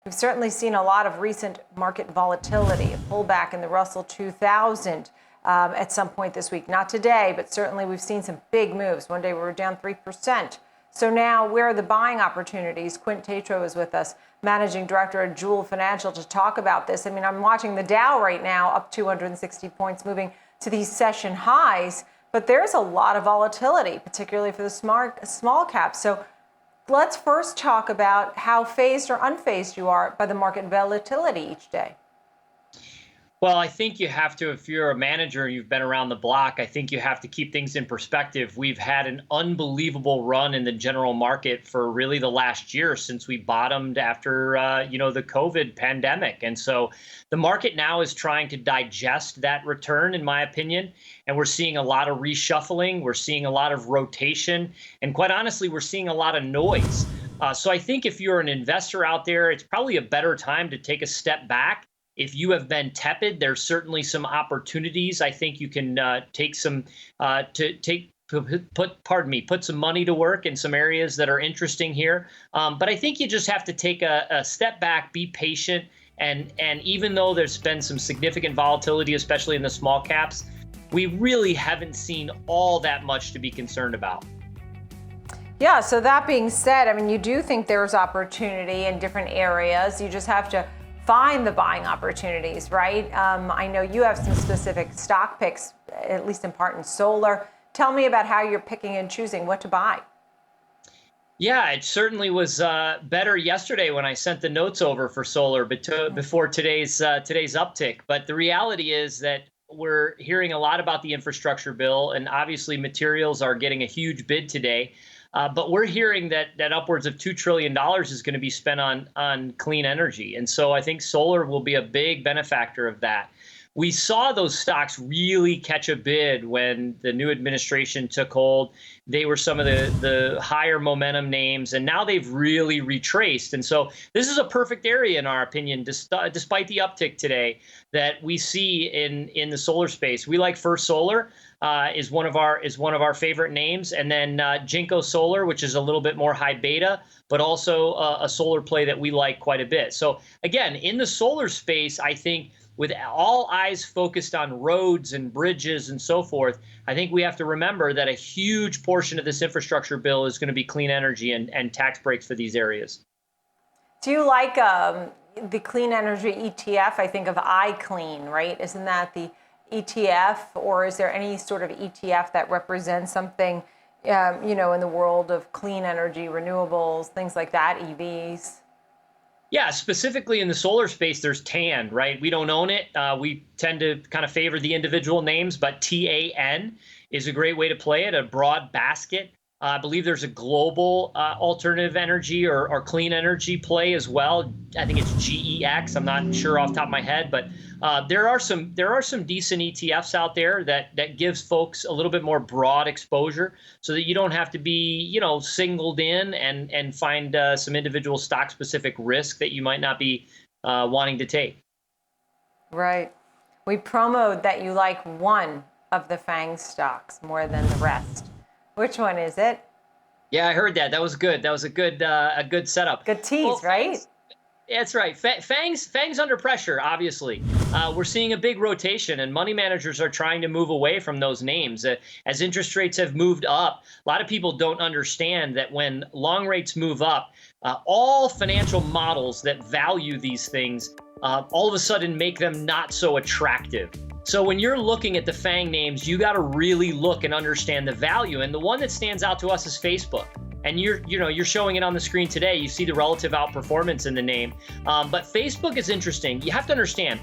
We've certainly seen a lot of recent market volatility, a pullback in the Russell 2000 at some point this week. Not today, but certainly we've seen some big moves. One day we were down 3%. So now, where are the buying opportunities? Quint Tatro is with us, Managing Director at Jewel Financial, to talk about this. I mean, I'm watching the Dow right now, up 260 points, moving to these session highs. But there's a lot of volatility, particularly for the small caps. So let's first talk about how phased or unfazed you are by the market volatility each day. Well, I think you have to, if you're a manager and you've been around the block, I think you have to keep things in perspective. We've had an unbelievable run in the general market for really the last year since we bottomed after, the COVID pandemic. And so the market now is trying to digest that return, in my opinion. And we're seeing a lot of reshuffling. We're seeing a lot of rotation. And quite honestly, we're seeing a lot of noise. So I think if you're an investor out there, it's probably a better time to take a step back. If you have been tepid, there's certainly some opportunities. I think you can put some money to work in some areas that are interesting here. But I think you just have to take a step back, be patient, and even though there's been some significant volatility, especially in the small caps, we really haven't seen all that much to be concerned about. Yeah, so that being said, I mean, you do think there's opportunity in different areas. You just have to find the buying opportunities, right? I know you have some specific stock picks, at least in part in solar. Tell me about how you're picking and choosing what to buy. Yeah, it certainly was better yesterday when I sent the notes over for solar before today's uptick. But the reality is that we're hearing a lot about the infrastructure bill, and obviously materials are getting a huge bid today. But we're hearing that upwards of $2 trillion is going to be spent on clean energy. And so I think solar will be a big benefactor of that. We saw those stocks really catch a bid when the new administration took hold. They were some of the higher momentum names, and now they've really retraced. And so this is a perfect area, in our opinion, despite the uptick today, that we see in the solar space. We like First Solar. Is one of our favorite names, and then Jinko Solar, which is a little bit more high beta, but also a solar play that we like quite a bit. So again, in the solar space, I think with all eyes focused on roads and bridges and so forth, I think we have to remember that a huge portion of this infrastructure bill is going to be clean energy and tax breaks for these areas. Do you like the Clean Energy ETF? I think of iClean, right? Isn't that the ETF, or is there any sort of ETF that represents something, in the world of clean energy, renewables, things like that, EVs? Yeah, specifically in the solar space, there's TAN, right? We don't own it. We tend to kind of favor the individual names, but TAN is a great way to play it, a broad basket. I believe there's a global alternative energy or clean energy play as well. I think it's GEX. I'm not sure off the top of my head, but there are some decent ETFs out there that gives folks a little bit more broad exposure, so that you don't have to be singled in and find some individual stock specific risk that you might not be wanting to take. Right. We promoted that you like one of the FAANG stocks more than the rest. Which one is it? Yeah, I heard that. That was good. That was a good setup. Good tease, right? That's right. FAANG's under pressure, obviously. We're seeing a big rotation, and money managers are trying to move away from those names. As interest rates have moved up, a lot of people don't understand that when long rates move up, all financial models that value these things all of a sudden make them not so attractive. So when you're looking at the FAANG names, you got to really look and understand the value. And the one that stands out to us is Facebook. And you're showing it on the screen today. You see the relative outperformance in the name. But Facebook is interesting. You have to understand,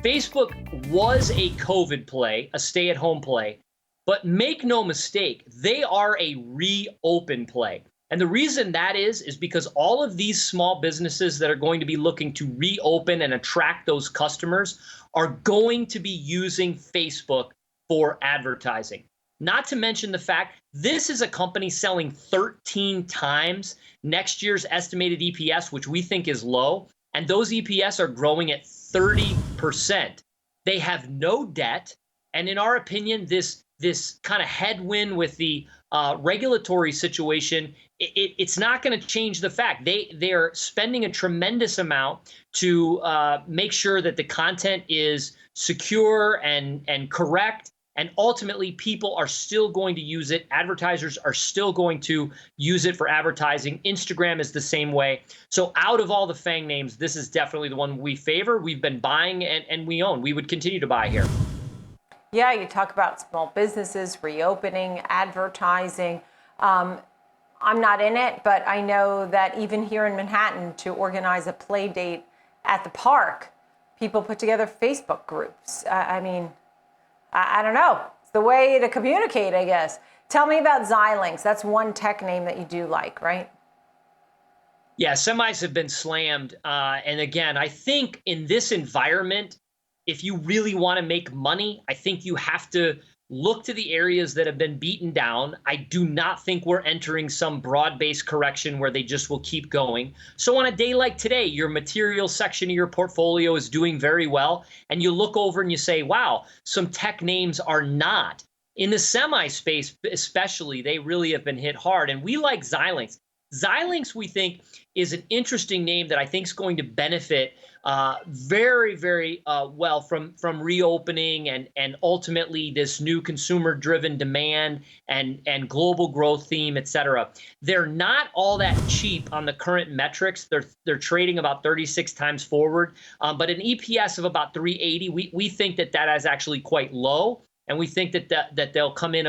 Facebook was a COVID play, a stay-at-home play. But make no mistake, they are a reopen play. And the reason that is because all of these small businesses that are going to be looking to reopen and attract those customers are going to be using Facebook for advertising. Not to mention the fact this is a company selling 13 times next year's estimated EPS, which we think is low, and those EPS are growing at 30%. They have no debt, and in our opinion, this kind of headwind with the regulatory situation, it's not going to change the fact they're spending a tremendous amount to make sure that the content is secure and correct. And ultimately, people are still going to use it. Advertisers are still going to use it for advertising. Instagram is the same way. So out of all the FAANG names, this is definitely the one we favor. We've been buying and we own. We would continue to buy here. Yeah, you talk about small businesses, reopening, advertising. I'm not in it, but I know that even here in Manhattan, to organize a play date at the park, people put together Facebook groups. I mean, I don't know. It's the way to communicate, I guess. Tell me about Xilinx. That's one tech name that you do like, right? Yeah, semis have been slammed. And again, I think in this environment, if you really want to make money, I think you have to look to the areas that have been beaten down. I do not think we're entering some broad-based correction where they just will keep going. So on a day like today, your material section of your portfolio is doing very well. And you look over and you say, wow, some tech names are not. In the semi space, especially, they really have been hit hard. And we like Xilinx. Xilinx, we think, is an interesting name that I think is going to benefit very, very well from reopening and ultimately this new consumer-driven demand and global growth theme, et cetera. They're not all that cheap on the current metrics. They're trading about 36 times forward, but an EPS of about 380. We think that is actually quite low, and we think that they'll come in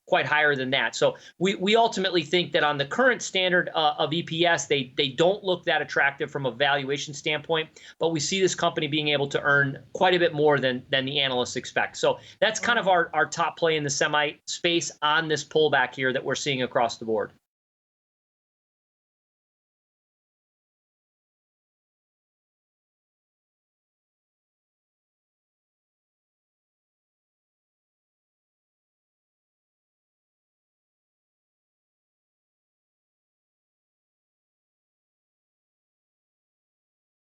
quite higher than that. So we ultimately think that on the current standard of EPS, they don't look that attractive from a valuation standpoint, but we see this company being able to earn quite a bit more than the analysts expect. So that's kind of our top play in the semi space on this pullback here that we're seeing across the board.